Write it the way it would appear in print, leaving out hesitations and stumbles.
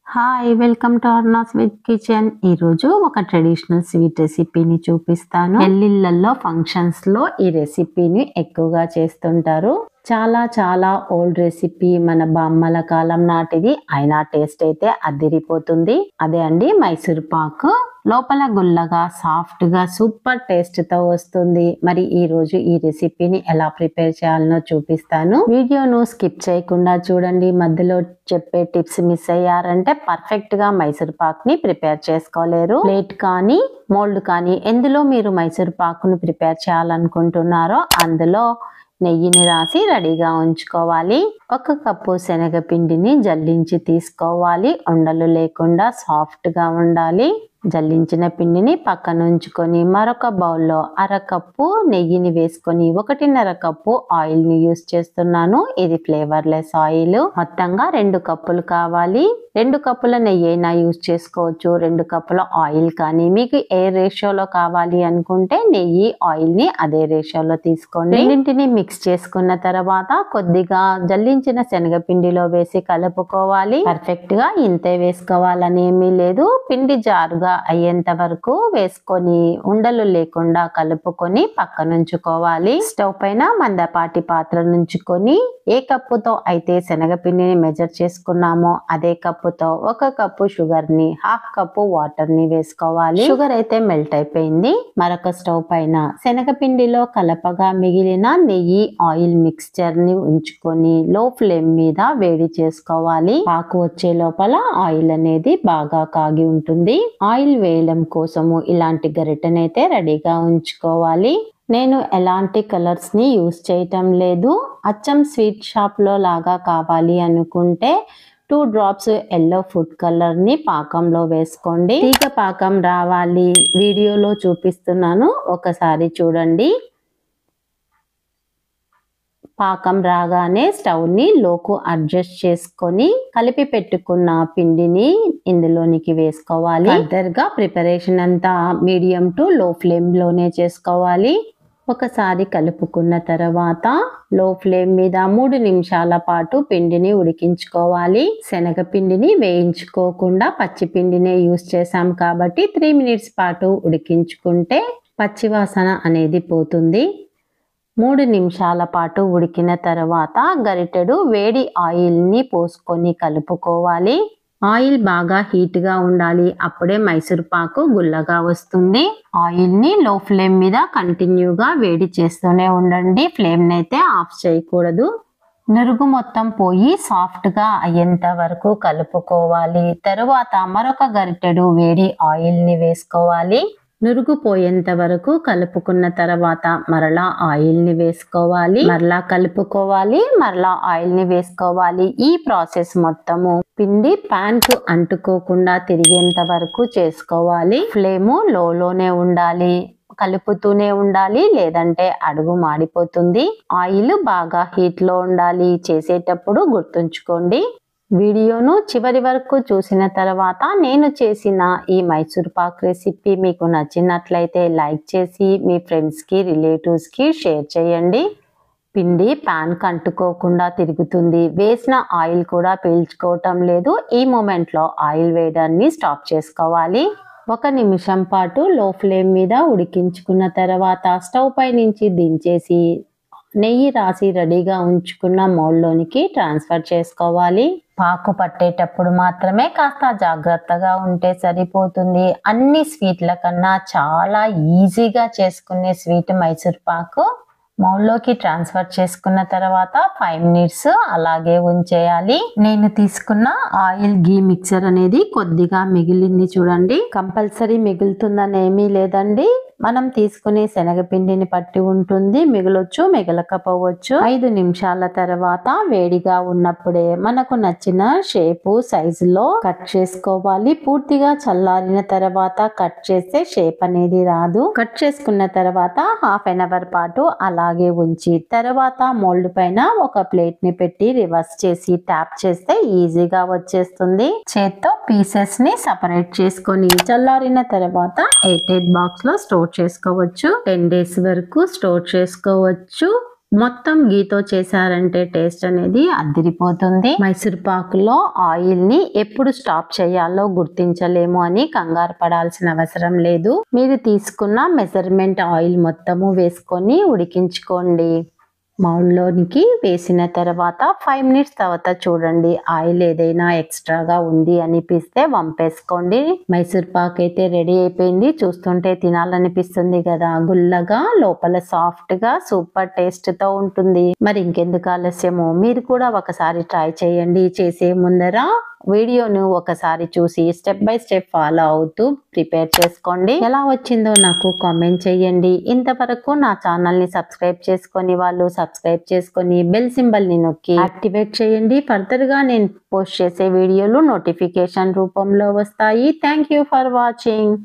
Hi welcome to అర్నా sweet kitchen. ఈరోజు ఒక traditional sweet రెసిపీని చూపిస్తాను. పెళ్ళిళ్ళల్లో ఫంక్షన్స్ లో ఈ రెసిపీని ఎక్కువగా చేస్తుంటారు. చాలా చాలా ఓల్డ్ రెసిపీ, మన బామ్మల కాలం నాటిది, అయినా టేస్ట్ అయితే అదిరిపోతుంది. అదే అండి మైసూర్ పాకు. లోపల గుల్లగా సాఫ్ట్ గా సూపర్ టేస్ట్ తో వస్తుంది. మరి ఈ రోజు ఈ రెసిపీని ఎలా ప్రిపేర్ చేయాలనో చూపిస్తాను. వీడియోను స్కిప్ చేయకుండా చూడండి. మధ్యలో చెప్పే టిప్స్ మిస్ అయ్యారంటే పర్ఫెక్ట్ గా మైసూర్ పాక్ ని ప్రిపేర్ చేసుకోలేరు. ప్లేట్ కానీ మోల్డ్ కానీ ఎందులో మీరు మైసూర్ పాకును ప్రిపేర్ చేయాలనుకుంటున్నారో అందులో నెయ్యిని రాసి రెడీగా ఉంచుకోవాలి. 1 కప్పు శనగపిండిని జల్లించి తీసుకోవాలి. ఉండలు లేకుండా సాఫ్ట్ గా ఉండాలి. జల్లించిన పిండిని పక్కన ఉంచుకొని మరొక బౌల్లో 1/2 కప్పు నెయ్యిని వేసుకొని 1.5 కప్పు ఆయిల్ ని యూస్ చేస్తున్నాను. ఇది ఫ్లేవర్లెస్ ఆయిల్. మొత్తంగా 2 కప్పులు కావాలి. 2 కప్పుల నెయ్యి అయినా యూస్ చేసుకోవచ్చు. 2 కప్పుల ఆయిల్ కానీ మీకు ఏ రేషియోలో కావాలి అనుకుంటే నెయ్యి ఆయిల్ ని అదే రేషియోలో తీసుకోండి. రెండింటిని మిక్స్ చేసుకున్న తర్వాత కొద్దిగా జల్లించిన శనగపిండిలో వేసి కలుపుకోవాలి. పర్ఫెక్ట్ గా ఇంతే వేసుకోవాలని ఏమీ లేదు. పిండి జారుగా అయ్యేంత వరకు వేసుకొని ఉండలు లేకుండా కలుపుకొని పక్కనుంచుకోవాలి. స్టవ్ పైన మందపాటి పాత్ర నుంచుకొని ఏ కప్పుతో అయితే శనగపిండిని మెజర్ చేసుకున్నామో అదే కప్పుతో 1 కప్పు షుగర్ ని 1/2 కప్పు వాటర్ ని వేసుకోవాలి. షుగర్ అయితే మెల్ట్ అయిపోయింది. మరొక స్టవ్ పైన శనగపిండిలో కలపగా మిగిలిన నెయ్యి ఆయిల్ మిక్స్చర్ ని ఉంచుకొని లో ఫ్లేమ్ మీద వేడి చేసుకోవాలి. పాకు వచ్చే లోపల ఆయిల్ అనేది బాగా కాగి ఉంటుంది. ఆయిల్ వేయడం కోసము ఇలాంటి గరిటెనైతే రెడీగా ఉంచుకోవాలి. నేను ఎలాంటి కలర్స్ ని యూస్ చేయటం లేదు. అచ్చం స్వీట్ షాప్ లో లాగా కావాలి అనుకుంటే 2 డ్రాప్స్ ఎల్లో ఫుడ్ కలర్ ని పాకంలో వేసుకోండి. తీగ పాకం రావాలి. వీడియోలో చూపిస్తున్నాను, ఒకసారి చూడండి. పాకం రాగానే స్టవ్ ని లోకు అడ్జస్ట్ చేసుకొని కలిపి పెట్టుకున్న పిండిని ఇందులోనికి వేసుకోవాలి. ఫర్దర్ గా ప్రిపరేషన్ అంతా మీడియం టు లో ఫ్లేమ్ లోనే చేసుకోవాలి. ఒకసారి కలుపుకున్న తర్వాత లో ఫ్లేమ్ మీద 3 నిమిషాల పాటు పిండిని ఉడికించుకోవాలి. శనగపిండిని వేయించుకోకుండా పచ్చి పిండినే యూస్ చేసాం కాబట్టి 3 మినిట్స్ పాటు ఉడికించుకుంటే పచ్చివాసన అనేది పోతుంది. 3 నిమిషాల పాటు ఉడికిన తర్వాత గరిటెడు వేడి ఆయిల్ ని పోసుకొని కలుపుకోవాలి. ఆయిల్ బాగా హీట్ గా ఉండాలి. అప్పుడే మైసూర్ పాకు గుల్లగా వస్తుంది. ఆయిల్ ని లో ఫ్లేమ్ మీద కంటిన్యూగా వేడి చేస్తూనే ఉండండి. ఫ్లేమ్ ని అయితే ఆఫ్ చేయకూడదు. నురుగు మొత్తం పోయి సాఫ్ట్ గా అయ్యేంత వరకు కలుపుకోవాలి. తరువాత మరొక గరిటెడు వేడి ఆయిల్ ని వేసుకోవాలి. నురుగు పోయేంత వరకు కలుపుకున్న తర్వాత మరలా ఆయిల్ ని వేసుకోవాలి. మరలా కలుపుకోవాలి. మరలా ఆయిల్ ని వేసుకోవాలి. ఈ ప్రాసెస్ మొత్తము పిండి పాన్ కు అంటుకోకుండా తిరిగేంత వరకు చేసుకోవాలి. ఫ్లేము లోనే ఉండాలి. కలుపుతూనే ఉండాలి, లేదంటే అడుగు మాడిపోతుంది. ఆయిల్ బాగా హీట్ లో ఉండాలి. చేసేటప్పుడు గుర్తుంచుకోండి. వీడియోను చివరి వరకు చూసిన తర్వాత నేను చేసిన ఈ మైసూర్ పాక్ రెసిపీ మీకు నచ్చినట్లయితే లైక్ చేసి మీ ఫ్రెండ్స్ కి రిలేటివ్స్ కి షేర్ చేయండి. పిండి పాన్ కి అంటుకోకుండా తిరుగుతుంది. వేసిన ఆయిల్ కూడా పీల్చుకోవటం లేదు. ఈ మూమెంట్ లో ఆయిల్ వేయడాన్ని స్టాప్ చేసుకోవాలి. 1 నిమిషం పాటు లో ఫ్లేమ్ మీద ఉడికించుకున్న తర్వాత స్టవ్ పై నుంచి దించేసి నెయ్యి రాసి రెడీగా ఉంచుకున్న మౌల్లోనికి ట్రాన్స్ఫర్ చేసుకోవాలి. పాకు పట్టేటప్పుడు మాత్రమే కాస్త జాగ్రత్తగా ఉంటే సరిపోతుంది. అన్ని స్వీట్ల కన్నా చాలా ఈజీగా చేసుకునే స్వీట్ మైసూర్ పాకు. మౌల్లోకి ట్రాన్స్ఫర్ చేసుకున్న తర్వాత 5 మినిట్స్ అలాగే ఉంచేయాలి. నేను తీసుకున్న ఆయిల్ గీ మిక్చర్ అనేది కొద్దిగా మిగిలింది చూడండి. కంపల్సరీ మిగులుతుందని ఏమీ లేదండి. మనం తీసుకునే శనగపిండిని పట్టి ఉంటుంది. మిగలొచ్చు, మిగలకపోవచ్చు. 5 నిమిషాల తర్వాత వేడిగా ఉన్నప్పుడే మనకు నచ్చిన షేపు సైజులో కట్ చేసుకోవాలి. పూర్తిగా చల్లారిన తర్వాత కట్ చేస్తే షేప్ అనేది రాదు. కట్ చేసుకున్న తర్వాత హాఫ్ అన్ అవర్ పాటు అలాగే ఉంచి తర్వాత మోల్డ్ పైన ఒక ప్లేట్ ని పెట్టి రివర్స్ చేసి ట్యాప్ చేస్తే ఈజీగా వచ్చేస్తుంది. చేత్తో పీసెస్ ని సపరేట్ చేసుకొని చల్లారిన తర్వాత ఎయిర్ టైట్ బాక్స్ లో స్టోర్ చేసుకోవచ్చు. 10 డేస్ వరకు స్టోర్ చేసుకోవచ్చు. మొత్తం గీతో చేశారంటే టేస్ట్ అనేది అదిరిపోతుంది. మైసూర్ పాకులో ఆయిల్ ని ఎప్పుడు స్టాప్ చేయాలో గుర్తించలేము అని కంగారు పడాల్సిన అవసరం లేదు. మీరు తీసుకున్న మెజర్మెంట్ ఆయిల్ మొత్తము వేసుకొని ఉడికించుకోండి. మౌల్లోనికి వేసిన తర్వాత 5 మినిట్స్ తర్వాత చూడండి, ఆయిల్ ఏదైనా ఎక్స్ట్రాగా ఉంది అనిపిస్తే వంపేసుకోండి. మైసూర్ పాక్ అయితే రెడీ అయిపోయింది. చూస్తుంటే తినాలనిపిస్తుంది కదా, గుల్లగా లోపల సాఫ్ట్ గా సూపర్ టేస్ట్ తో ఉంటుంది. మరి ఇంకెందుకు ఆలస్యము, మీరు కూడా ఒకసారి ట్రై చేయండి. చేసే ముందర వీడియోను ఒకసారి చూసి స్టెప్ బై స్టెప్ ఫాలో అవుతూ ప్రిపేర్ చేసుకోండి. ఎలా వచ్చిందో నాకు కామెంట్ చేయండి. ఇంతవరకు నా ఛానల్ ని సబ్స్క్రైబ్ చేసుకొని వాళ్ళు సబ్స్క్రైబ్ చేసుకొని బెల్ సింబల్ ని నొక్కి యాక్టివేట్ చేయండి. ఫర్దర్ గా నేను పోస్ట్ చేసే వీడియోలు నోటిఫికేషన్ రూపంలో వస్తాయి. Thank you for watching.